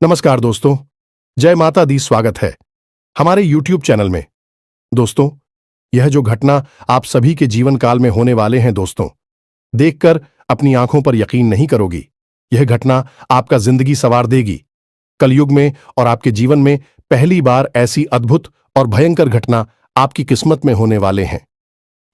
नमस्कार दोस्तों, जय माता दी। स्वागत है हमारे YouTube चैनल में। दोस्तों, यह जो घटना आप सभी के जीवन काल में होने वाले हैं दोस्तों, देखकर अपनी आंखों पर यकीन नहीं करोगी। यह घटना आपका जिंदगी संवार देगी। कलयुग में और आपके जीवन में पहली बार ऐसी अद्भुत और भयंकर घटना आपकी किस्मत में होने वाले हैं।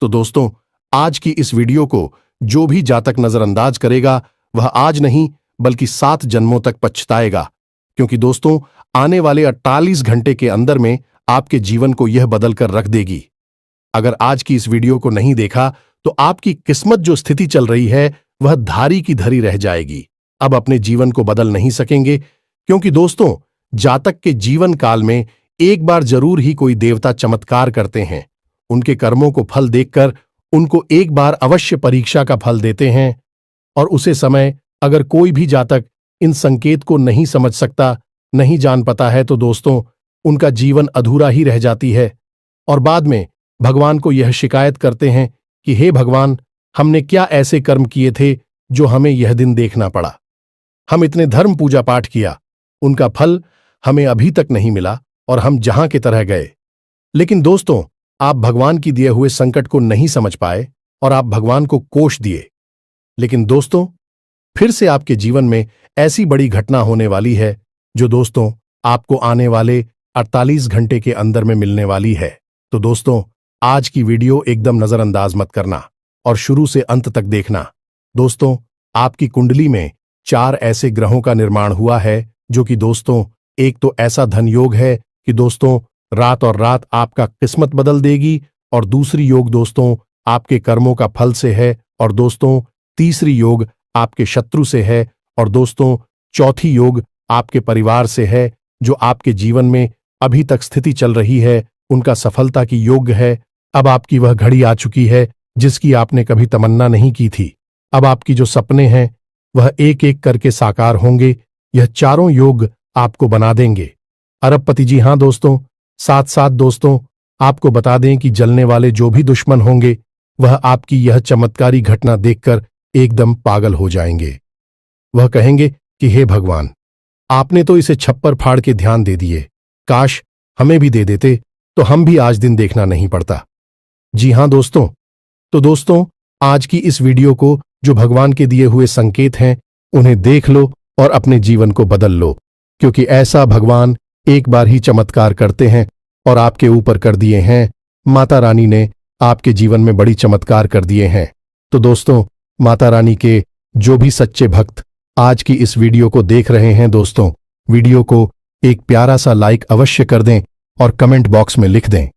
तो दोस्तों, आज की इस वीडियो को जो भी जातक नजरअंदाज करेगा वह आज नहीं बल्कि 7 जन्मों तक पछताएगा, क्योंकि दोस्तों आने वाले 48 घंटे के अंदर में आपके जीवन को यह बदल कर रख देगी। अगर आज की इस वीडियो को नहीं देखा तो आपकी किस्मत जो स्थिति चल रही है वह धारी की धरी रह जाएगी। अब अपने जीवन को बदल नहीं सकेंगे, क्योंकि दोस्तों जातक के जीवन काल में एक बार जरूर ही कोई देवता चमत्कार करते हैं। उनके कर्मों को फल देखकर उनको एक बार अवश्य परीक्षा का फल देते हैं, और उसे समय अगर कोई भी जातक इन संकेत को नहीं समझ सकता, नहीं जान पाता है, तो दोस्तों उनका जीवन अधूरा ही रह जाती है और बाद में भगवान को यह शिकायत करते हैं कि हे भगवान, हमने क्या ऐसे कर्म किए थे जो हमें यह दिन देखना पड़ा। हम इतने धर्म पूजा पाठ किया, उनका फल हमें अभी तक नहीं मिला और हम जहां के तरह गए। लेकिन दोस्तों, आप भगवान की दिए हुए संकट को नहीं समझ पाए और आप भगवान को कोष दिए। लेकिन दोस्तों, फिर से आपके जीवन में ऐसी बड़ी घटना होने वाली है जो दोस्तों आपको आने वाले 48 घंटे के अंदर में मिलने वाली है। तो दोस्तों, आज की वीडियो एकदम नजरअंदाज मत करना और शुरू से अंत तक देखना। दोस्तों, आपकी कुंडली में 4 ऐसे ग्रहों का निर्माण हुआ है जो कि दोस्तों एक तो ऐसा धन योग है कि दोस्तों रात और रात आपका किस्मत बदल देगी, और दूसरी योग दोस्तों आपके कर्मों का फल से है, और दोस्तों तीसरी योग आपके शत्रु से है, और दोस्तों चौथी योग आपके परिवार से है जो आपके जीवन में अभी तक स्थिति चल रही है उनका सफलता की योग्य है। अब आपकी वह घड़ी आ चुकी है जिसकी आपने कभी तमन्ना नहीं की थी। अब आपकी जो सपने हैं वह एक एक करके साकार होंगे। यह चारों योग आपको बना देंगे अरबपति। जी हां दोस्तों, साथ साथ दोस्तों आपको बता दें कि जलने वाले जो भी दुश्मन होंगे वह आपकी यह चमत्कारी घटना देखकर एकदम पागल हो जाएंगे। वह कहेंगे कि हे भगवान, आपने तो इसे छप्पर फाड़ के ध्यान दे दिए, काश हमें भी दे देते तो हम भी आज दिन देखना नहीं पड़ता। जी हां दोस्तों, तो दोस्तों आज की इस वीडियो को जो भगवान के दिए हुए संकेत हैं उन्हें देख लो और अपने जीवन को बदल लो, क्योंकि ऐसा भगवान एक बार ही चमत्कार करते हैं और आपके ऊपर कर दिए हैं। माता रानी ने आपके जीवन में बड़ी चमत्कार कर दिए हैं। तो दोस्तों, माता रानी के जो भी सच्चे भक्त आज की इस वीडियो को देख रहे हैं दोस्तों, वीडियो को एक प्यारा सा लाइक अवश्य कर दें और कमेंट बॉक्स में लिख दें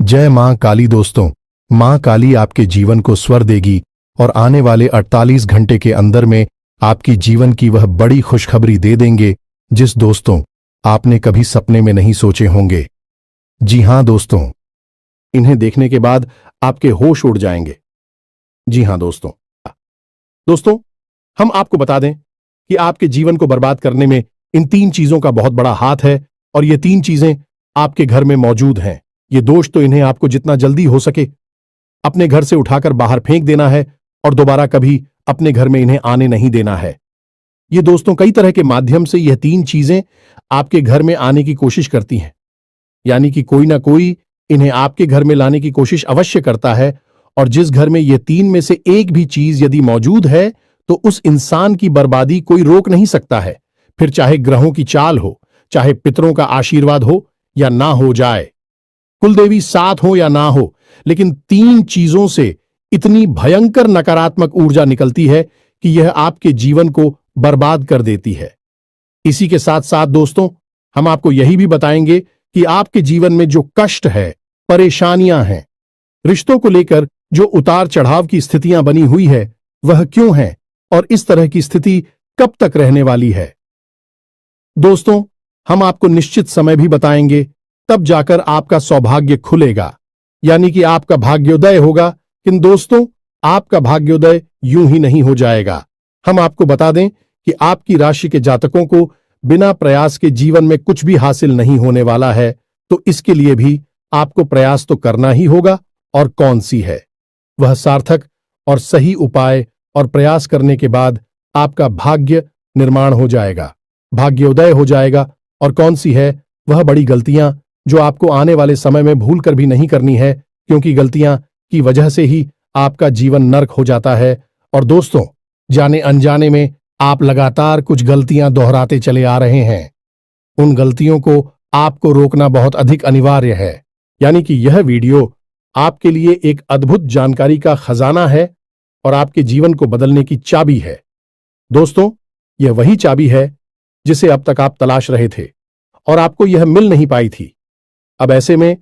जय मां काली। दोस्तों, मां काली आपके जीवन को स्वर देगी और आने वाले 48 घंटे के अंदर में आपकी जीवन की वह बड़ी खुशखबरी दे देंगे जिस दोस्तों आपने कभी सपने में नहीं सोचे होंगे। जी हां दोस्तों, इन्हें देखने के बाद आपके होश उड़ जाएंगे। जी हां दोस्तों हम आपको बता दें कि आपके जीवन को बर्बाद करने में इन 3 चीजों का बहुत बड़ा हाथ है, और ये 3 चीजें आपके घर में मौजूद हैं। ये दोष तो इन्हें आपको जितना जल्दी हो सके अपने घर से उठाकर बाहर फेंक देना है और दोबारा कभी अपने घर में इन्हें आने नहीं देना है। ये दोस्तों कई तरह के माध्यम से यह 3 चीजें आपके घर में आने की कोशिश करती हैं, यानी कि कोई ना कोई इन्हें आपके घर में लाने की कोशिश अवश्य करता है, और जिस घर में ये 3 में से एक भी चीज यदि मौजूद है तो उस इंसान की बर्बादी कोई रोक नहीं सकता है। फिर चाहे ग्रहों की चाल हो, चाहे पितरों का आशीर्वाद हो या ना हो जाए, कुलदेवी साथ हो या ना हो, लेकिन 3 चीजों से इतनी भयंकर नकारात्मक ऊर्जा निकलती है कि यह आपके जीवन को बर्बाद कर देती है। इसी के साथ साथ दोस्तों हम आपको यही भी बताएंगे कि आपके जीवन में जो कष्ट है, परेशानियां हैं, रिश्तों को लेकर जो उतार चढ़ाव की स्थितियां बनी हुई है वह क्यों है और इस तरह की स्थिति कब तक रहने वाली है। दोस्तों हम आपको निश्चित समय भी बताएंगे, तब जाकर आपका सौभाग्य खुलेगा, यानी कि आपका भाग्योदय होगा। किंतु दोस्तों आपका भाग्योदय यूं ही नहीं हो जाएगा। हम आपको बता दें कि आपकी राशि के जातकों को बिना प्रयास के जीवन में कुछ भी हासिल नहीं होने वाला है, तो इसके लिए भी आपको प्रयास तो करना ही होगा, और कौन सी है वह सार्थक और सही उपाय और प्रयास करने के बाद आपका भाग्य निर्माण हो जाएगा। भाग्योदय हो जाएगा और कौन सी है वह बड़ी गलतियां जो आपको आने वाले समय में भूल कर भी नहीं करनी है, क्योंकि गलतियां की वजह से ही आपका जीवन नर्क हो जाता है। और दोस्तों, जाने अनजाने में आप लगातार कुछ गलतियां दोहराते चले आ रहे हैं। उन गलतियों को आपको रोकना बहुत अधिक अनिवार्य है। यानी कि यह वीडियो आपके लिए एक अद्भुत जानकारी का खजाना है और आपके जीवन को बदलने की चाबी है। दोस्तों, यह वही चाबी है जिसे अब तक आप तलाश रहे थे और आपको यह मिल नहीं पाई थी। अब ऐसे में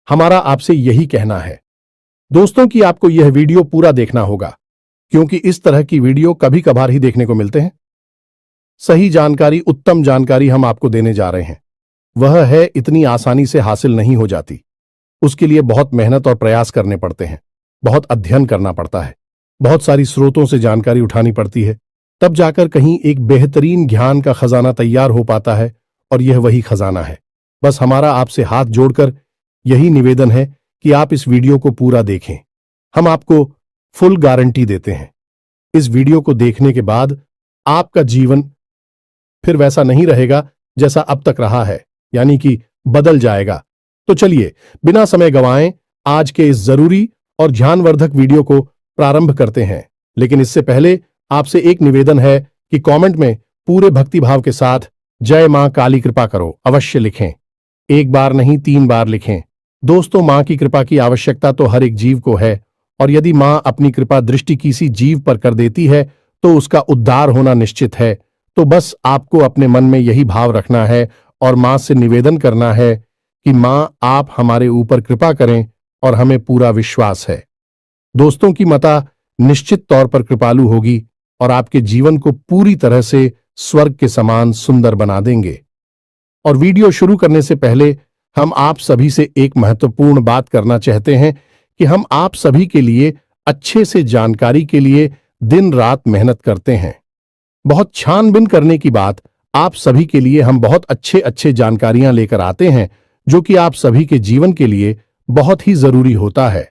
हमारा आपसे यही कहना है दोस्तों कि आपको यह वीडियो पूरा देखना होगा, क्योंकि इस तरह की वीडियो कभी कभार ही देखने को मिलते हैं। सही जानकारी, उत्तम जानकारी हम आपको देने जा रहे हैं। वह है इतनी आसानी से हासिल नहीं हो जाती। उसके लिए बहुत मेहनत और प्रयास करने पड़ते हैं, बहुत अध्ययन करना पड़ता है, बहुत सारी स्रोतों से जानकारी उठानी पड़ती है, तब जाकर कहीं एक बेहतरीन ज्ञान का खजाना तैयार हो पाता है। और यह वही खजाना है। बस हमारा आपसे हाथ जोड़कर यही निवेदन है कि आप इस वीडियो को पूरा देखें। हम आपको फुल गारंटी देते हैं, इस वीडियो को देखने के बाद आपका जीवन फिर वैसा नहीं रहेगा जैसा अब तक रहा है, यानी कि बदल जाएगा। तो चलिए बिना समय गंवाएं आज के इस जरूरी और ध्यानवर्धक वीडियो को प्रारंभ करते हैं। लेकिन इससे पहले आपसे एक निवेदन है कि कमेंट में पूरे भक्तिभाव के साथ जय मां काली कृपा करो अवश्य लिखें। एक बार नहीं 3 बार लिखें। दोस्तों, मां की कृपा की आवश्यकता तो हर एक जीव को है, और यदि मां अपनी कृपा दृष्टि किसी जीव पर कर देती है तो उसका उद्धार होना निश्चित है। तो बस आपको अपने मन में यही भाव रखना है और मां से निवेदन करना है कि मां आप हमारे ऊपर कृपा करें, और हमें पूरा विश्वास है दोस्तों की माता निश्चित तौर पर कृपालु होगी और आपके जीवन को पूरी तरह से स्वर्ग के समान सुंदर बना देंगे। और वीडियो शुरू करने से पहले हम आप सभी से एक महत्वपूर्ण बात करना चाहते हैं कि हम आप सभी के लिए अच्छे से जानकारी के लिए दिन रात मेहनत करते हैं। बहुत छानबीन करने की बात, आप सभी के लिए हम बहुत अच्छे जानकारियां लेकर आते हैं जो कि आप सभी के जीवन के लिए बहुत ही जरूरी होता है।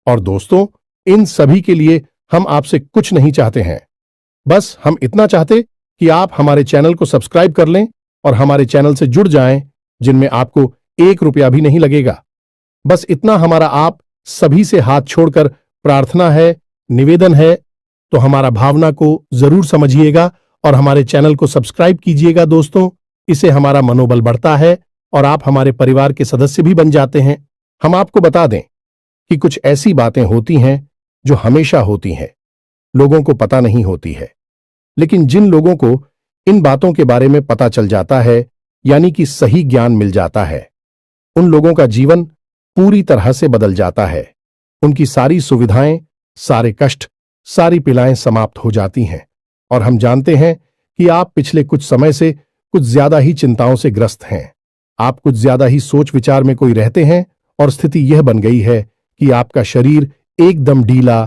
और दोस्तों, इन सभी के लिए हम आपसे कुछ नहीं चाहते हैं, बस हम इतना चाहते कि आप हमारे चैनल को सब्सक्राइब कर लें और हमारे चैनल से जुड़ जाएं, जिनमें आपको 1 रुपया भी नहीं लगेगा। बस इतना हमारा आप सभी से हाथ छोड़कर प्रार्थना है, निवेदन है। तो हमारा भावना को जरूर समझिएगा और हमारे चैनल को सब्सक्राइब कीजिएगा दोस्तों। इससे हमारा मनोबल बढ़ता है और आप हमारे परिवार के सदस्य भी बन जाते हैं। हम आपको बता दें कि कुछ ऐसी बातें होती हैं जो हमेशा होती हैं, लोगों को पता नहीं होती है, लेकिन जिन लोगों को इन बातों के बारे में पता चल जाता है, यानी कि सही ज्ञान मिल जाता है, उन लोगों का जीवन पूरी तरह से बदल जाता है। उनकी सारी सुविधाएं, सारे कष्ट, सारी पीड़ाएं समाप्त हो जाती हैं। और हम जानते हैं कि आप पिछले कुछ समय से कुछ ज्यादा ही चिंताओं से ग्रस्त हैं। आप कुछ ज्यादा ही सोच विचार में कोई रहते हैं और स्थिति यह बन गई है कि आपका शरीर एकदम ढीला,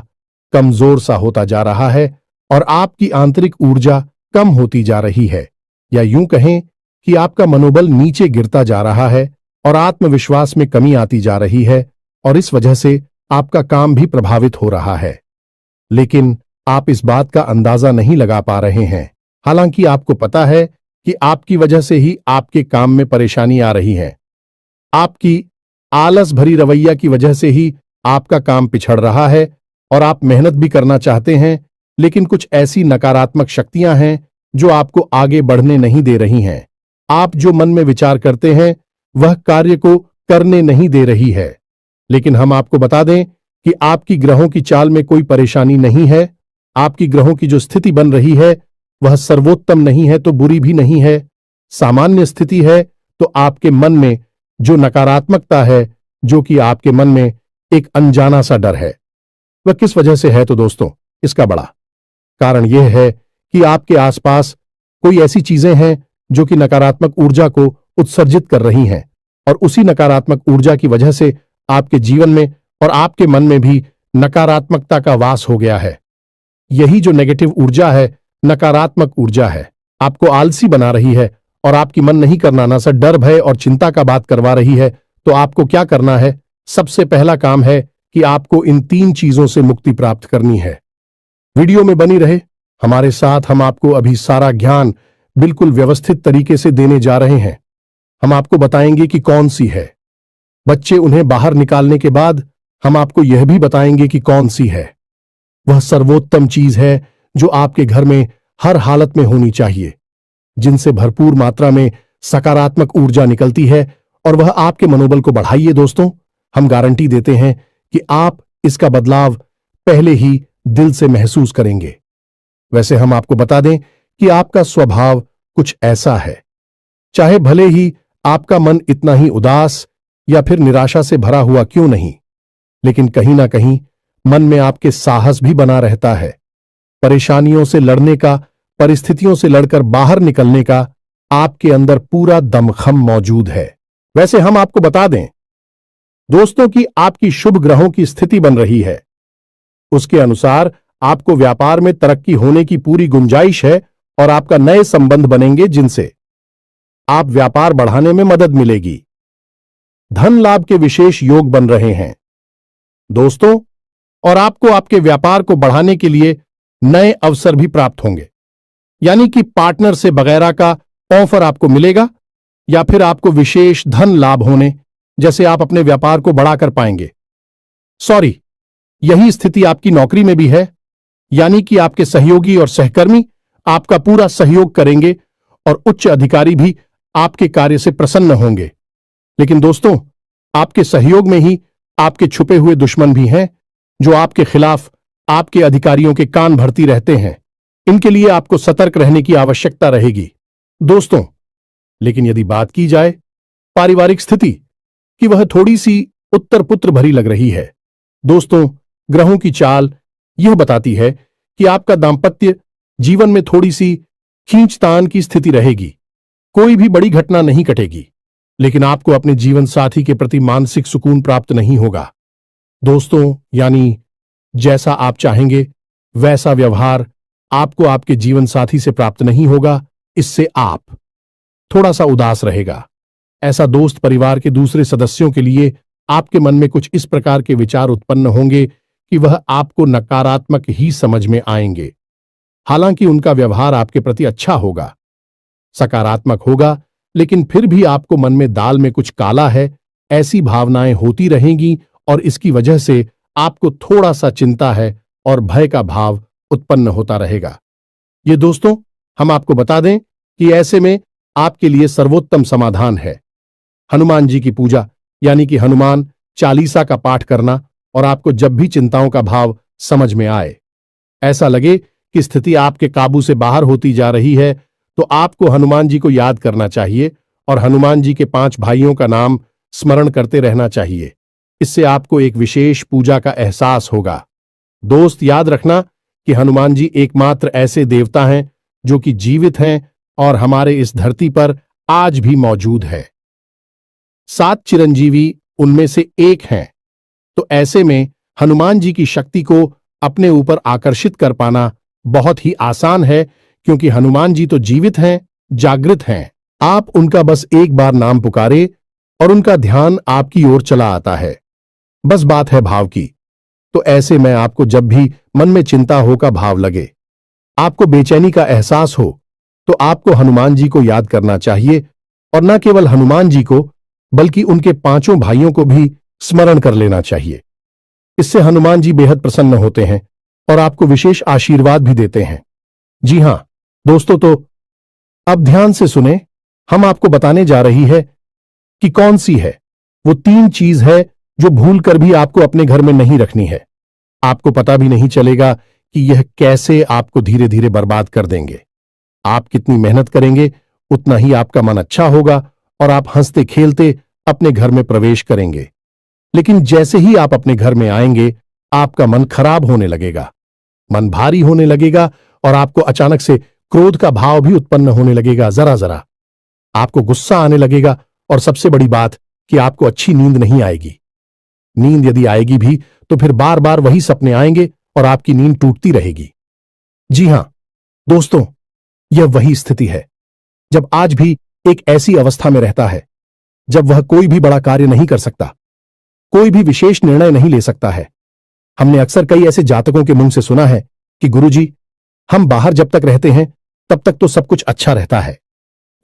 कमजोर सा होता जा रहा है और आपकी आंतरिक ऊर्जा कम होती जा रही है, या यूं कहें कि आपका मनोबल नीचे गिरता जा रहा है और आत्मविश्वास में कमी आती जा रही है, और इस वजह से आपका काम भी प्रभावित हो रहा है। लेकिन आप इस बात का अंदाजा नहीं लगा पा रहे हैं, हालांकि आपको पता है कि आपकी वजह से ही आपके काम में परेशानी आ रही है। आपकी आलस भरी रवैया की वजह से ही आपका काम पिछड़ रहा है और आप मेहनत भी करना चाहते हैं, लेकिन कुछ ऐसी नकारात्मक शक्तियां हैं जो आपको आगे बढ़ने नहीं दे रही हैं। आप जो मन में विचार करते हैं वह कार्य को करने नहीं दे रही है। लेकिन हम आपको बता दें कि आपकी ग्रहों की चाल में कोई परेशानी नहीं है। आपकी ग्रहों की जो स्थिति बन रही है वह सर्वोत्तम नहीं है तो बुरी भी नहीं है, सामान्य स्थिति है। तो आपके मन में जो नकारात्मकता है, जो कि आपके मन में एक अनजाना सा डर है, वह किस वजह से है? तो दोस्तों, इसका बड़ा कारण यह है कि आपके आसपास कोई ऐसी चीजें हैं जो कि नकारात्मक ऊर्जा को उत्सर्जित कर रही हैं, और उसी नकारात्मक ऊर्जा की वजह से आपके जीवन में और आपके मन में भी नकारात्मकता का वास हो गया है। यही जो नेगेटिव ऊर्जा है, नकारात्मक ऊर्जा है, आपको आलसी बना रही है और आपकी मन नहीं करना ना सा डर, भय और चिंता का बात करवा रही है। तो आपको क्या करना है? सबसे पहला काम है कि आपको इन 3 चीजों से मुक्ति प्राप्त करनी है। वीडियो में बनी रहे हमारे साथ, हम आपको अभी सारा ज्ञान बिल्कुल व्यवस्थित तरीके से देने जा रहे हैं। हम आपको बताएंगे कि कौन सी है। बच्चे उन्हें बाहर निकालने के बाद हम आपको यह भी बताएंगे कि कौन सी है। वह सर्वोत्तम चीज है जो आपके घर में हर हालत में होनी चाहिए, जिनसे भरपूर मात्रा में सकारात्मक ऊर्जा निकलती है और वह आपके मनोबल को बढ़ाइए। दोस्तों, हम गारंटी देते हैं कि आप इसका बदलाव पहले ही दिल से महसूस करेंगे। वैसे हम आपको बता दें कि आपका स्वभाव कुछ ऐसा है, चाहे भले ही आपका मन इतना ही उदास या फिर निराशा से भरा हुआ क्यों नहीं, लेकिन कहीं ना कहीं मन में आपके साहस भी बना रहता है। परेशानियों से लड़ने का, परिस्थितियों से लड़कर बाहर निकलने का आपके अंदर पूरा दमखम मौजूद है। वैसे हम आपको बता दें दोस्तों कि आपकी शुभ ग्रहों की स्थिति बन रही है। उसके अनुसार आपको व्यापार में तरक्की होने की पूरी गुंजाइश है और आपका नए संबंध बनेंगे जिनसे आप व्यापार बढ़ाने में मदद मिलेगी। धन लाभ के विशेष योग बन रहे हैं दोस्तों, और आपको आपके व्यापार को बढ़ाने के लिए नए अवसर भी प्राप्त होंगे, यानी कि पार्टनर से वगैरह का ऑफर आपको मिलेगा या फिर आपको विशेष धन लाभ होने जैसे आप अपने व्यापार को बढ़ाकर पाएंगे। सॉरी, यही स्थिति आपकी नौकरी में भी है, यानी कि आपके सहयोगी और सहकर्मी आपका पूरा सहयोग करेंगे और उच्च अधिकारी भी आपके कार्य से प्रसन्न होंगे। लेकिन दोस्तों, आपके सहयोग में ही आपके छुपे हुए दुश्मन भी हैं जो आपके खिलाफ आपके अधिकारियों के कान भरती रहते हैं। इनके लिए आपको सतर्क रहने की आवश्यकता रहेगी दोस्तों। लेकिन यदि बात की जाए पारिवारिक स्थिति की, वह थोड़ी सी उत्तर पुत्र भरी लग रही है दोस्तों। ग्रहों की चाल यह बताती है कि आपका दांपत्य जीवन में थोड़ी सी खींचतान की स्थिति रहेगी। कोई भी बड़ी घटना नहीं घटेगी, लेकिन आपको अपने जीवन साथी के प्रति मानसिक सुकून प्राप्त नहीं होगा दोस्तों। यानी जैसा आप चाहेंगे वैसा व्यवहार आपको आपके जीवन साथी से प्राप्त नहीं होगा। इससे आप थोड़ा सा उदास रहेगा। ऐसा दोस्त परिवार के दूसरे सदस्यों के लिए आपके मन में कुछ इस प्रकार के विचार उत्पन्न होंगे कि वह आपको नकारात्मक ही समझ में आएंगे। हालांकि उनका व्यवहार आपके प्रति अच्छा होगा, सकारात्मक होगा, लेकिन फिर भी आपको मन में दाल में कुछ काला है, ऐसी भावनाएं होती रहेंगी और इसकी वजह से आपको थोड़ा सा चिंता है और भय का भाव उत्पन्न होता रहेगा। ये दोस्तों, हम आपको बता दें कि ऐसे में आपके लिए सर्वोत्तम समाधान है हनुमान जी की पूजा, यानी कि हनुमान चालीसा का पाठ करना। और आपको जब भी चिंताओं का भाव समझ में आए, ऐसा लगे कि स्थिति आपके काबू से बाहर होती जा रही है, तो आपको हनुमान जी को याद करना चाहिए और हनुमान जी के 5 भाइयों का नाम स्मरण करते रहना चाहिए। इससे आपको एक विशेष पूजा का एहसास होगा। दोस्त, याद रखना कि हनुमान जी एकमात्र ऐसे देवता हैं जो कि जीवित हैं और हमारे इस धरती पर आज भी मौजूद है। 7 चिरंजीवी उनमें से एक हैं, तो ऐसे में हनुमान जी की शक्ति को अपने ऊपर आकर्षित कर पाना बहुत ही आसान है, क्योंकि हनुमान जी तो जीवित हैं, जागृत हैं। आप उनका बस एक बार नाम पुकारे और उनका ध्यान आपकी ओर चला आता है। बस बात है भाव की। तो ऐसे में आपको जब भी मन में चिंता हो का भाव लगे, आपको बेचैनी का एहसास हो, तो आपको हनुमान जी को याद करना चाहिए और न केवल हनुमान जी को बल्कि उनके 5 भाइयों को भी स्मरण कर लेना चाहिए। इससे हनुमान जी बेहद प्रसन्न होते हैं और आपको विशेष आशीर्वाद भी देते हैं। जी हां दोस्तों, तो अब ध्यान से सुने। हम आपको बताने जा रही है कि कौन सी है वो 3 चीज है जो भूलकर भी आपको अपने घर में नहीं रखनी है। आपको पता भी नहीं चलेगा कि यह कैसे आपको धीरे धीरे बर्बाद कर देंगे। आप कितनी मेहनत करेंगे उतना ही आपका मन अच्छा होगा और आप हंसते खेलते अपने घर में प्रवेश करेंगे। लेकिन जैसे ही आप अपने घर में आएंगे, आपका मन खराब होने लगेगा, मन भारी होने लगेगा और आपको अचानक से क्रोध का भाव भी उत्पन्न होने लगेगा। जरा जरा आपको गुस्सा आने लगेगा और सबसे बड़ी बात कि आपको अच्छी नींद नहीं आएगी। नींद यदि आएगी भी तो फिर बार बार वही सपने आएंगे और आपकी नींद टूटती रहेगी। जी हां दोस्तों, यह वही स्थिति है जब आज भी एक ऐसी अवस्था में रहता है जब वह कोई भी बड़ा कार्य नहीं कर सकता, कोई भी विशेष निर्णय नहीं ले सकता है। हमने अक्सर कई ऐसे जातकों के मुंह से सुना है कि गुरुजी, हम बाहर जब तक रहते हैं तब तक तो सब कुछ अच्छा रहता है,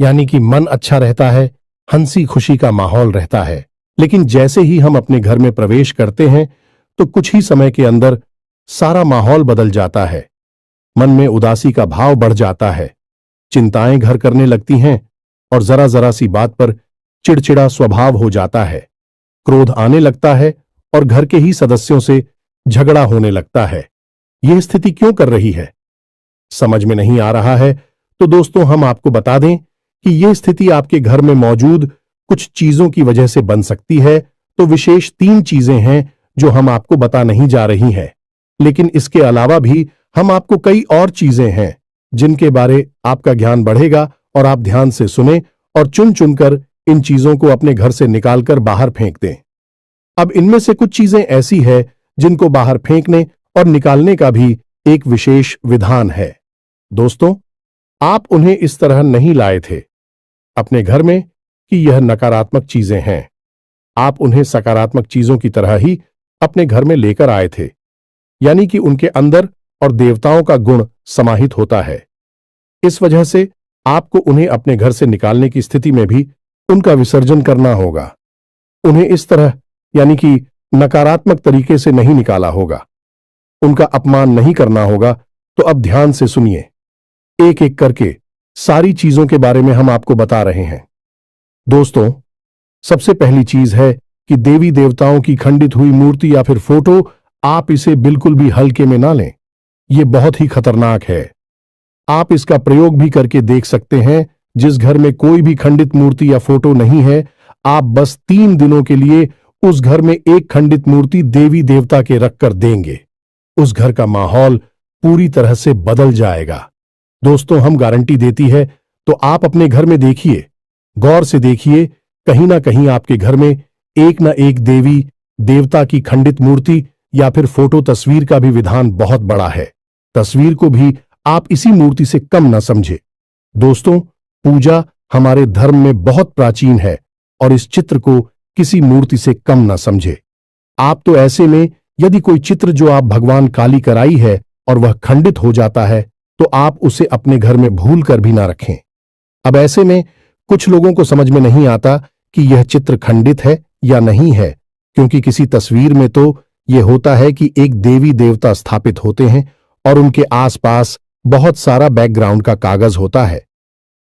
यानी कि मन अच्छा रहता है, हंसी खुशी का माहौल रहता है। लेकिन जैसे ही हम अपने घर में प्रवेश करते हैं तो कुछ ही समय के अंदर सारा माहौल बदल जाता है। मन में उदासी का भाव बढ़ जाता है, चिंताएं घर करने लगती हैं और जरा जरा सी बात पर चिड़चिड़ा स्वभाव हो जाता है। क्रोध आने लगता है और घर के ही सदस्यों से झगड़ा होने लगता है। यह स्थिति क्यों कर रही है, समझ में नहीं आ रहा है तो दोस्तों हम आपको बता दें कि यह स्थिति आपके घर में मौजूद कुछ चीजों की वजह से बन सकती है। तो विशेष 3 चीजें हैं जो हम आपको बता नहीं जा रही हैं, लेकिन इसके अलावा भी हम आपको कई और चीजें हैं जिनके बारे आपका ज्ञान बढ़ेगा और आप ध्यान से सुने और चुन चुनकर इन चीजों को अपने घर से निकालकर बाहर फेंक दें। अब इनमें से कुछ चीजें ऐसी है जिनको बाहर फेंकने और निकालने का भी एक विशेष विधान है। दोस्तों, आप उन्हें इस तरह नहीं लाए थे अपने घर में कि यह नकारात्मक चीजें हैं। आप उन्हें सकारात्मक चीजों की तरह ही अपने घर में लेकर आए थे, यानी कि उनके अंदर और देवताओं का गुण समाहित होता है। इस वजह से आपको उन्हें अपने घर से निकालने की स्थिति में भी उनका विसर्जन करना होगा। उन्हें इस तरह यानी कि नकारात्मक तरीके से नहीं निकाला होगा, उनका अपमान नहीं करना होगा। तो अब ध्यान से सुनिए, एक एक करके सारी चीजों के बारे में हम आपको बता रहे हैं। दोस्तों, सबसे पहली चीज है कि देवी देवताओं की खंडित हुई मूर्ति या फिर फोटो, आप इसे बिल्कुल भी हल्के में ना लें। यह बहुत ही खतरनाक है। आप इसका प्रयोग भी करके देख सकते हैं। जिस घर में कोई भी खंडित मूर्ति या फोटो नहीं है, आप बस 3 दिनों के लिए उस घर में एक खंडित मूर्ति देवी देवता के रखकर देंगे, उस घर का माहौल पूरी तरह से बदल जाएगा। दोस्तों, हम गारंटी देती है, तो आप अपने घर में देखिए, गौर से देखिए, कहीं ना कहीं आपके घर में एक ना एक देवी देवता की खंडित मूर्ति या फिर फोटो तस्वीर का भी विधान बहुत बड़ा है। तस्वीर को भी आप इसी मूर्ति से कम न समझे। दोस्तों, पूजा हमारे धर्म में बहुत प्राचीन है और इस चित्र को किसी मूर्ति से कम न समझे। आप तो ऐसे में यदि कोई चित्र जो आप भगवान काली कराई है और वह खंडित हो जाता है तो आप उसे अपने घर में भूल कर भी ना रखें। अब ऐसे में कुछ लोगों को समझ में नहीं आता कि यह चित्र खंडित है या नहीं है, क्योंकि किसी तस्वीर में तो यह होता है कि एक देवी देवता स्थापित होते हैं और उनके आसपास बहुत सारा बैकग्राउंड का कागज होता है।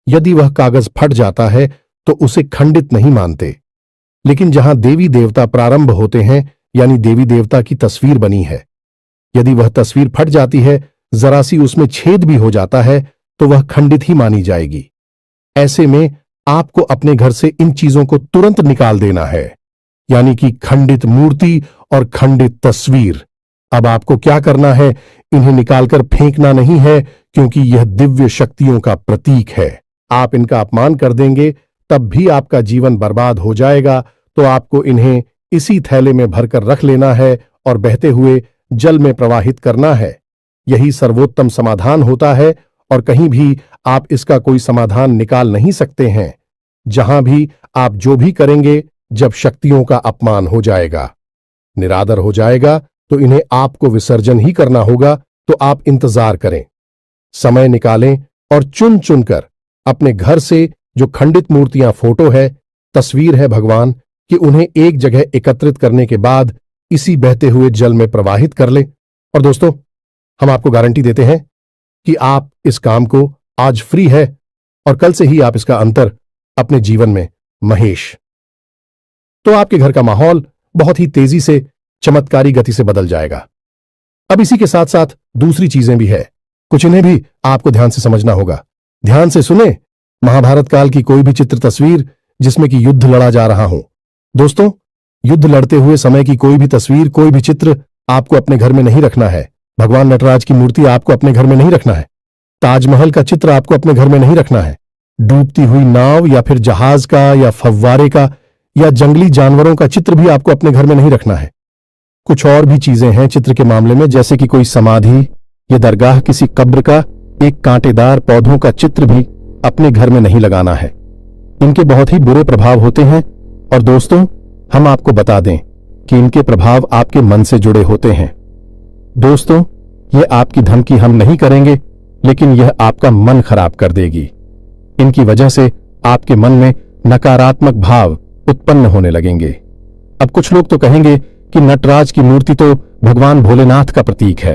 यदि वह कागज फट जाता है तो उसे खंडित नहीं मानते। लेकिन जहां देवी देवता प्रारंभ होते हैं, यानी देवी देवता की तस्वीर बनी है, यदि वह तस्वीर फट जाती है, जरा सी उसमें छेद भी हो जाता है, तो वह खंडित ही मानी जाएगी। ऐसे में आपको अपने घर से इन चीजों को तुरंत निकाल देना है, यानी कि खंडित मूर्ति और खंडित तस्वीर। अब आपको क्या करना है, इन्हें निकालकर फेंकना नहीं है, क्योंकि यह दिव्य शक्तियों का प्रतीक है। आप इनका अपमान कर देंगे तब भी आपका जीवन बर्बाद हो जाएगा। तो आपको इन्हें इसी थैले में भरकर रख लेना है और बहते हुए जल में प्रवाहित करना है। यही सर्वोत्तम समाधान होता है और कहीं भी आप इसका कोई समाधान निकाल नहीं सकते हैं। जहां भी आप जो भी करेंगे, जब शक्तियों का अपमान हो जाएगा, निरादर हो जाएगा, तो इन्हें आपको विसर्जन ही करना होगा। तो आप इंतजार करें, समय निकालें और चुन चुनकर अपने घर से जो खंडित मूर्तियां, फोटो है, तस्वीर है भगवान कि उन्हें एक जगह एकत्रित करने के बाद इसी बहते हुए जल में प्रवाहित कर लें। और दोस्तों, हम आपको गारंटी देते हैं कि आप इस काम को आज फ्री है और कल से ही आप इसका अंतर अपने जीवन में महेश, तो आपके घर का माहौल बहुत ही तेजी से चमत्कारी गति से बदल जाएगा। अब इसी के साथ साथ दूसरी चीजें भी है, कुछ इन्हें भी आपको ध्यान से समझना होगा। ध्यान से सुने, महाभारत काल की कोई भी चित्र तस्वीर जिसमें कि युद्ध लड़ा जा रहा हो, दोस्तों, युद्ध लड़ते हुए समय की कोई भी तस्वीर, कोई भी चित्र आपको अपने घर में नहीं रखना है। भगवान नटराज की मूर्ति आपको अपने घर में नहीं रखना है। ताजमहल का चित्र आपको अपने घर में नहीं रखना है। डूबती हुई नाव या फिर जहाज का या फव्वारे का या जंगली जानवरों का चित्र भी आपको अपने घर में नहीं रखना है। कुछ और भी चीजें हैं चित्र के मामले में, जैसे कि कोई समाधि या दरगाह, किसी कब्र का एक कांटेदार पौधों का चित्र भी अपने घर में नहीं लगाना है। इनके बहुत ही बुरे प्रभाव होते हैं और दोस्तों, हम आपको बता दें कि इनके प्रभाव आपके मन से जुड़े होते हैं। दोस्तों, ये आपकी धमकी हम नहीं करेंगे, लेकिन यह आपका मन खराब कर देगी। इनकी वजह से आपके मन में नकारात्मक भाव उत्पन्न होने लगेंगे। अब कुछ लोग तो कहेंगे कि नटराज की मूर्ति तो भगवान भोलेनाथ का प्रतीक है।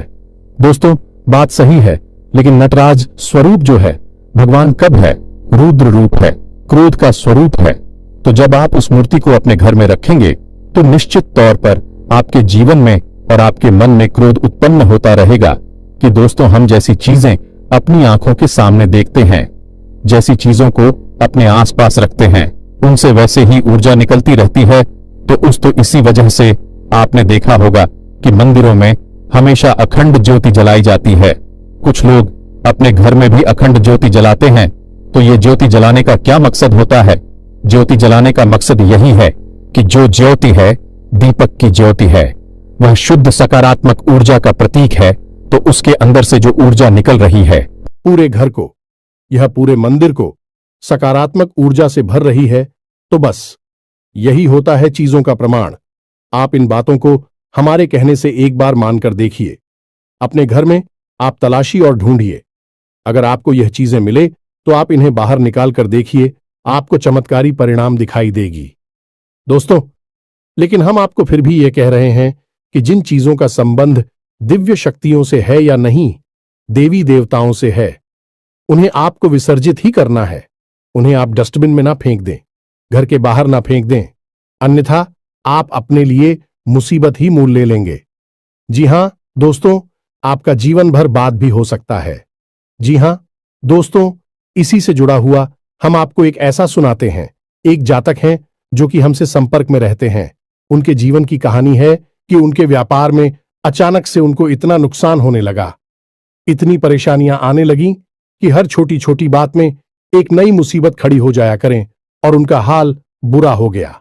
दोस्तों, बात सही है, लेकिन नटराज स्वरूप जो है, भगवान कब है? रुद्र रूप है, क्रोध का स्वरूप है। तो जब आप उस मूर्ति को अपने घर में रखेंगे तो निश्चित तौर पर आपके जीवन में और आपके मन में क्रोध उत्पन्न होता रहेगा कि दोस्तों, हम जैसी चीजें अपनी आंखों के सामने देखते हैं, जैसी चीजों को अपने आसपास रखते हैं, उनसे वैसे ही ऊर्जा निकलती रहती है। तो इसी वजह से आपने देखा होगा कि मंदिरों में हमेशा अखंड ज्योति जलाई जाती है। कुछ लोग अपने घर में भी अखंड ज्योति जलाते हैं। तो ये ज्योति जलाने का क्या मकसद होता है? ज्योति जलाने का मकसद यही है कि जो ज्योति है, दीपक की ज्योति है, वह शुद्ध सकारात्मक ऊर्जा का प्रतीक है। तो उसके अंदर से जो ऊर्जा निकल रही है, पूरे घर को, यह पूरे मंदिर को सकारात्मक ऊर्जा से भर रही है, तो बस यही होता है चीजों का प्रमाण। आप इन बातों को हमारे कहने से एक बार मानकर देखिए। अपने घर में आप तलाशी और ढूंढिए। अगर आपको यह चीजें मिले तो आप इन्हें बाहर निकाल कर देखिए, आपको चमत्कारी परिणाम दिखाई देगी। दोस्तों, लेकिन हम आपको फिर भी यह कह रहे हैं कि जिन चीजों का संबंध दिव्य शक्तियों से है या नहीं, देवी देवताओं से है, उन्हें आपको विसर्जित ही करना है। उन्हें आप डस्टबिन में ना फेंक दें, घर के बाहर ना फेंक दें, अन्यथा आप अपने लिए मुसीबत ही मोल ले लेंगे। जी हां दोस्तों, आपका जीवन भर बाद भी हो सकता है। जी हां दोस्तों, इसी से जुड़ा हुआ हम आपको एक ऐसा सुनाते हैं। एक जातक हैं जो कि हमसे संपर्क में रहते हैं। उनके जीवन की कहानी है कि उनके व्यापार में अचानक से उनको इतना नुकसान होने लगा, इतनी परेशानियां आने लगीं कि हर छोटी छोटी बात में एक नई मुसीबत खड़ी हो जाया करें और उनका हाल बुरा हो गया।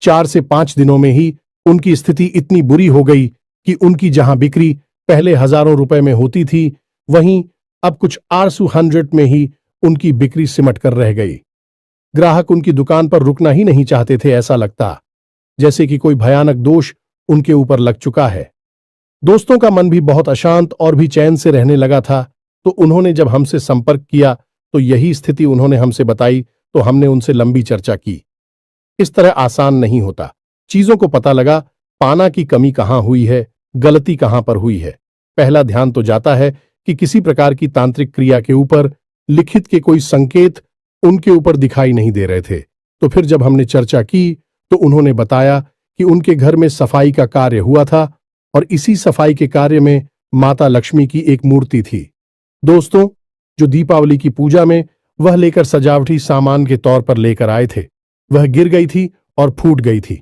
4 से 5 दिनों में ही उनकी स्थिति इतनी बुरी हो गई कि उनकी जहां बिक्री पहले हजारों रुपए में होती थी, वहीं अब कुछ आरसू 100 में ही उनकी बिक्री सिमट कर रह गई। ग्राहक उनकी दुकान पर रुकना ही नहीं चाहते थे। ऐसा लगता जैसे कि कोई भयानक दोष उनके ऊपर लग चुका है। दोस्तों का मन भी बहुत अशांत और भी चैन से रहने लगा था। तो उन्होंने जब हमसे संपर्क किया तो यही स्थिति उन्होंने हमसे बताई। तो हमने उनसे लंबी चर्चा की। इस तरह आसान नहीं होता। चीजों को पता लगा पाना की कमी कहां हुई है, गलती कहां पर हुई है। पहला ध्यान तो जाता है कि किसी प्रकार की तांत्रिक क्रिया के ऊपर लिखित के कोई संकेत उनके ऊपर दिखाई नहीं दे रहे थे। तो फिर जब हमने चर्चा की तो उन्होंने बताया कि उनके घर में सफाई का कार्य हुआ था और इसी सफाई के कार्य में माता लक्ष्मी की एक मूर्ति थी। दोस्तों, जो दीपावली की पूजा में वह लेकर सजावटी सामान के तौर पर लेकर आए थे, वह गिर गई थी और फूट गई थी।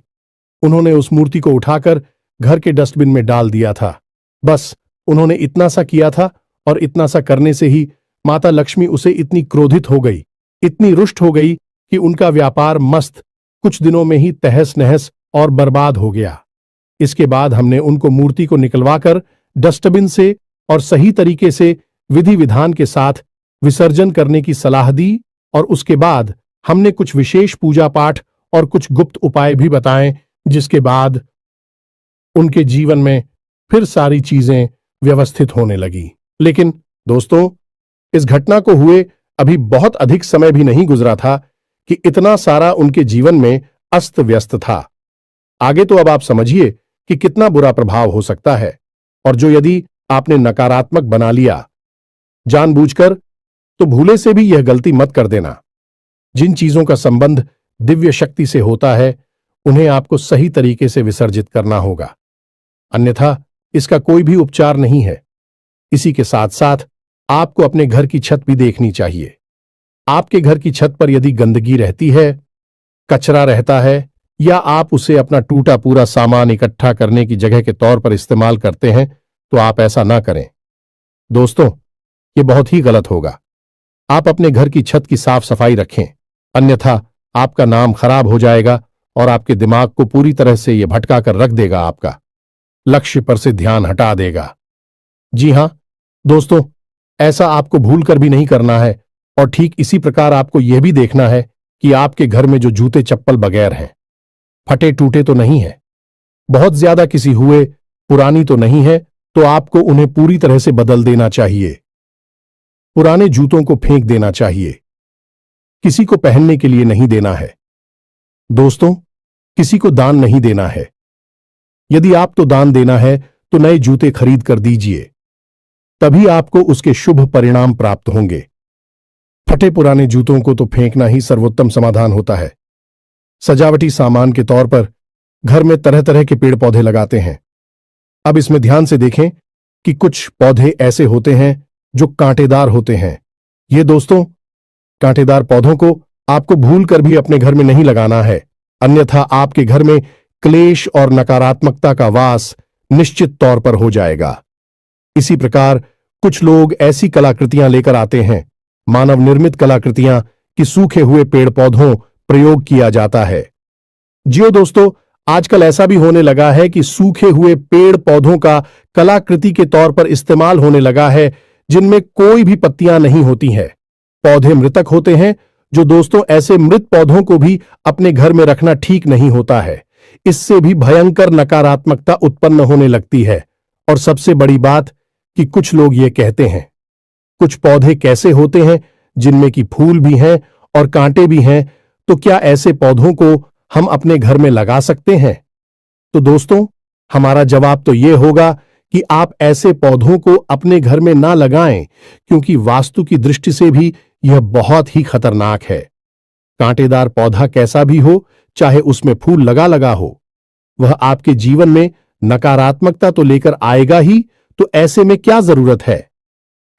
उन्होंने उस मूर्ति को उठाकर घर के डस्टबिन में डाल दिया था। बस उन्होंने इतना सा किया था और इतना सा करने से ही माता लक्ष्मी उसे इतनी क्रोधित हो गई, इतनी रुष्ट हो गई कि उनका व्यापार मस्त कुछ दिनों में ही तहस नहस और बर्बाद हो गया। इसके बाद हमने उनको मूर्ति को निकलवाकर डस्टबिन से और सही तरीके से विधि विधान के साथ विसर्जन करने की सलाह दी और उसके बाद हमने कुछ विशेष पूजा पाठ और कुछ गुप्त उपाय भी बताएं, जिसके बाद उनके जीवन में फिर सारी चीजें व्यवस्थित होने लगी। लेकिन दोस्तों, इस घटना को हुए अभी बहुत अधिक समय भी नहीं गुजरा था कि इतना सारा उनके जीवन में अस्त व्यस्त था। आगे तो अब आप समझिए कि कितना बुरा प्रभाव हो सकता है। और जो यदि आपने नकारात्मक बना लिया जानबूझकर, तो भूले से भी यह गलती मत कर देना। जिन चीजों का संबंध दिव्य शक्ति से होता है, उन्हें आपको सही तरीके से विसर्जित करना होगा, अन्यथा इसका कोई भी उपचार नहीं है। इसी के साथ साथ आपको अपने घर की छत भी देखनी चाहिए। आपके घर की छत पर यदि गंदगी रहती है, कचरा रहता है, या आप उसे अपना टूटा पूरा सामान इकट्ठा करने की जगह के तौर पर इस्तेमाल करते हैं, तो आप ऐसा ना करें। दोस्तों, ये बहुत ही गलत होगा। आप अपने घर की छत की साफ सफाई रखें, अन्यथा आपका नाम खराब हो जाएगा और आपके दिमाग को पूरी तरह से यह भटका कर रख देगा, आपका लक्ष्य पर से ध्यान हटा देगा। जी हां दोस्तों, ऐसा आपको भूल कर भी नहीं करना है। और ठीक इसी प्रकार आपको यह भी देखना है कि आपके घर में जो जूते चप्पल बगैर हैं, फटे टूटे तो नहीं है, बहुत ज्यादा किसी हुए पुरानी तो नहीं है, तो आपको उन्हें पूरी तरह से बदल देना चाहिए। पुराने जूतों को फेंक देना चाहिए, किसी को पहनने के लिए नहीं देना है। दोस्तों, किसी को दान नहीं देना है। यदि आपको दान देना है तो नए जूते खरीद कर दीजिए, तभी आपको उसके शुभ परिणाम प्राप्त होंगे। फटे पुराने जूतों को तो फेंकना ही सर्वोत्तम समाधान होता है। सजावटी सामान के तौर पर घर में तरह तरह के पेड़ पौधे लगाते हैं। अब इसमें ध्यान से देखें कि कुछ पौधे ऐसे होते हैं जो कांटेदार होते हैं। ये दोस्तों, कांटेदार पौधों को आपको भूल कर भी अपने घर में नहीं लगाना है, अन्यथा आपके घर में क्लेश और नकारात्मकता का वास निश्चित तौर पर हो जाएगा। इसी प्रकार कुछ लोग ऐसी कलाकृतियां लेकर आते हैं, मानव निर्मित कलाकृतियां, कि सूखे हुए पेड़ पौधों प्रयोग किया जाता है। जियो दोस्तों, आजकल ऐसा भी होने लगा है कि सूखे हुए पेड़ पौधों का कलाकृति के तौर पर इस्तेमाल होने लगा है, जिनमें कोई भी पत्तियां नहीं होती हैं। पौधे मृतक होते हैं। जो दोस्तों, ऐसे मृत पौधों को भी अपने घर में रखना ठीक नहीं होता है। इससे भी भयंकर नकारात्मकता उत्पन्न होने लगती है। और सबसे बड़ी बात कि कुछ लोग ये कहते हैं, कुछ पौधे कैसे होते हैं जिनमें कि फूल भी हैं और कांटे भी हैं, तो क्या ऐसे पौधों को हम अपने घर में लगा सकते हैं? तो दोस्तों, हमारा जवाब तो यह होगा कि आप ऐसे पौधों को अपने घर में ना लगाएं, क्योंकि वास्तु की दृष्टि से भी यह बहुत ही खतरनाक है। कांटेदार पौधा कैसा भी हो, चाहे उसमें फूल लगा लगा हो, वह आपके जीवन में नकारात्मकता तो लेकर आएगा ही, तो ऐसे में क्या जरूरत है?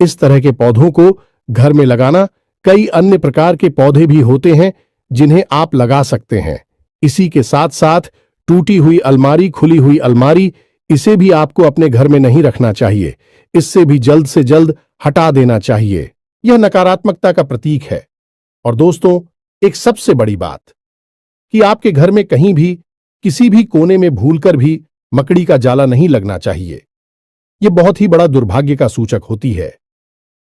इस तरह के पौधों को घर में लगाना, कई अन्य प्रकार के पौधे भी होते हैं जिन्हें आप लगा सकते हैं। इसी के साथ साथ टूटी हुई अलमारी, खुली हुई अलमारी, इसे भी आपको अपने घर में नहीं रखना चाहिए। इससे भी जल्द से जल्द हटा देना चाहिए। यह नकारात्मकता का प्रतीक है। और दोस्तों, एक सबसे बड़ी बात कि आपके घर में कहीं भी किसी भी कोने में भूलकर भी मकड़ी का जाला नहीं लगना चाहिए। यह बहुत ही बड़ा दुर्भाग्य का सूचक होती है,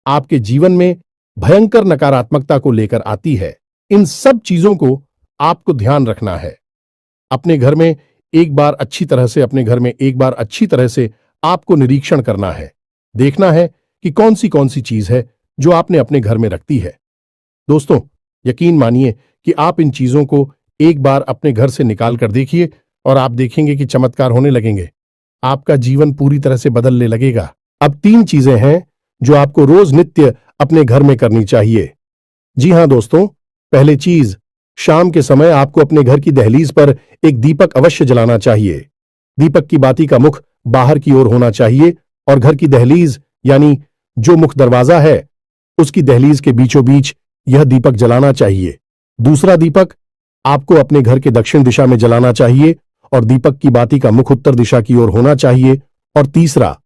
आपके जीवन में भयंकर नकारात्मकता को लेकर आती है। इन सब चीजों को आपको ध्यान रखना है। अपने घर में एक बार अच्छी तरह से आपको निरीक्षण करना है। देखना है कि कौन सी चीज है जो आपने अपने घर में रखती है। दोस्तों, यकीन मानिए कि आप इन चीजों को एक बार अपने घर से निकाल कर देखिए और आप देखेंगे कि चमत्कार होने लगेंगे। आपका जीवन पूरी तरह से बदलने लगेगा। अब 3 चीजें हैं जो आपको रोज नित्य अपने घर में करनी चाहिए। जी हां दोस्तों, पहली चीज, शाम के समय आपको अपने घर की दहलीज पर एक दीपक अवश्य जलाना चाहिए। दीपक की बाती का मुख बाहर की ओर होना चाहिए और घर की दहलीज यानी जो मुख्य दरवाजा है, उसकी दहलीज के बीचों बीच यह दीपक जलाना चाहिए। दूसरा दीपक आपको अपने घर के दक्षिण दिशा में जलाना चाहिए और दीपक की बाती का मुख उत्तर दिशा की ओर होना चाहिए। और तीसरा,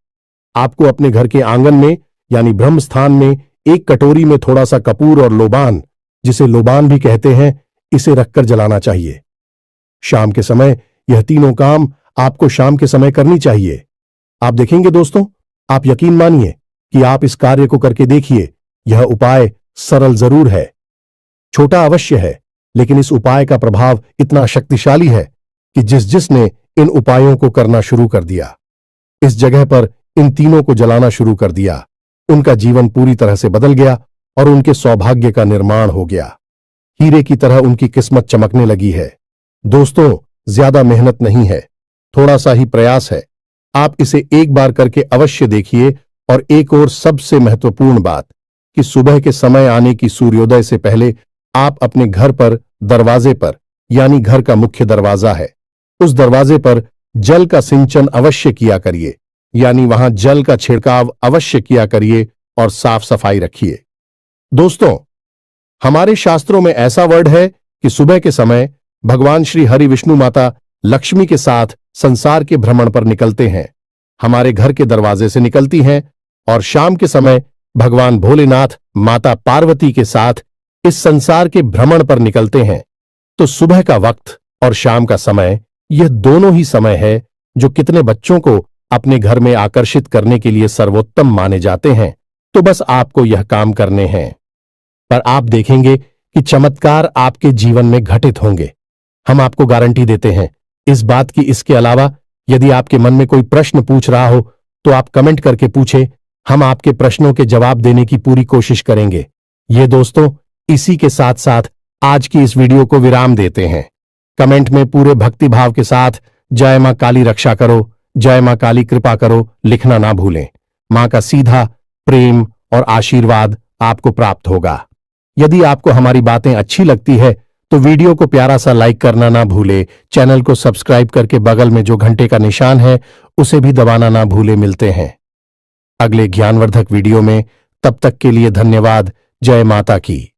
आपको अपने घर के आंगन में यानी ब्रह्म स्थान में एक कटोरी में थोड़ा सा कपूर और लोबान, जिसे लोबान भी कहते हैं, इसे रखकर जलाना चाहिए। शाम के समय यह तीनों काम आपको शाम के समय करनी चाहिए। आप देखेंगे दोस्तों, आप यकीन मानिए कि आप इस कार्य को करके देखिए। यह उपाय सरल जरूर है, छोटा अवश्य है, लेकिन इस उपाय का प्रभाव इतना शक्तिशाली है कि जिसने इन उपायों को करना शुरू कर दिया, इस जगह पर इन तीनों को जलाना शुरू कर दिया, उनका जीवन पूरी तरह से बदल गया और उनके सौभाग्य का निर्माण हो गया। हीरे की तरह उनकी किस्मत चमकने लगी है। दोस्तों, ज्यादा मेहनत नहीं है, थोड़ा सा ही प्रयास है। आप इसे एक बार करके अवश्य देखिए। और एक और सबसे महत्वपूर्ण बात कि सुबह के समय आने की सूर्योदय से पहले आप अपने घर पर दरवाजे पर, यानी घर का मुख्य दरवाजा है, उस दरवाजे पर जल का सिंचन अवश्य किया करिए, यानी वहां जल का छिड़काव अवश्य किया करिए और साफ सफाई रखिए। दोस्तों, हमारे शास्त्रों में ऐसा वर्ड है कि सुबह के समय भगवान श्री हरि विष्णु माता लक्ष्मी के साथ संसार के भ्रमण पर निकलते हैं, हमारे घर के दरवाजे से निकलती हैं, और शाम के समय भगवान भोलेनाथ माता पार्वती के साथ इस संसार के भ्रमण पर निकलते हैं। तो सुबह का वक्त और शाम का समय, यह दोनों ही समय है जो कितने बच्चों को अपने घर में आकर्षित करने के लिए सर्वोत्तम माने जाते हैं। तो बस आपको यह काम करने हैं, पर आप देखेंगे कि चमत्कार आपके जीवन में घटित होंगे। हम आपको गारंटी देते हैं इस बात की। इसके अलावा यदि आपके मन में कोई प्रश्न पूछ रहा हो तो आप कमेंट करके पूछें, हम आपके प्रश्नों के जवाब देने की पूरी कोशिश करेंगे। ये दोस्तों, इसी के साथ साथ आज की इस वीडियो को विराम देते हैं। कमेंट में पूरे भक्ति भाव के साथ जय मां काली रक्षा करो, जय मां काली कृपा करो लिखना ना भूलें। मां का सीधा प्रेम और आशीर्वाद आपको प्राप्त होगा। यदि आपको हमारी बातें अच्छी लगती है तो वीडियो को प्यारा सा लाइक करना ना भूले, चैनल को सब्सक्राइब करके बगल में जो घंटे का निशान है उसे भी दबाना ना भूले। मिलते हैं अगले ज्ञानवर्धक वीडियो में, तब तक के लिए धन्यवाद। जय माता की।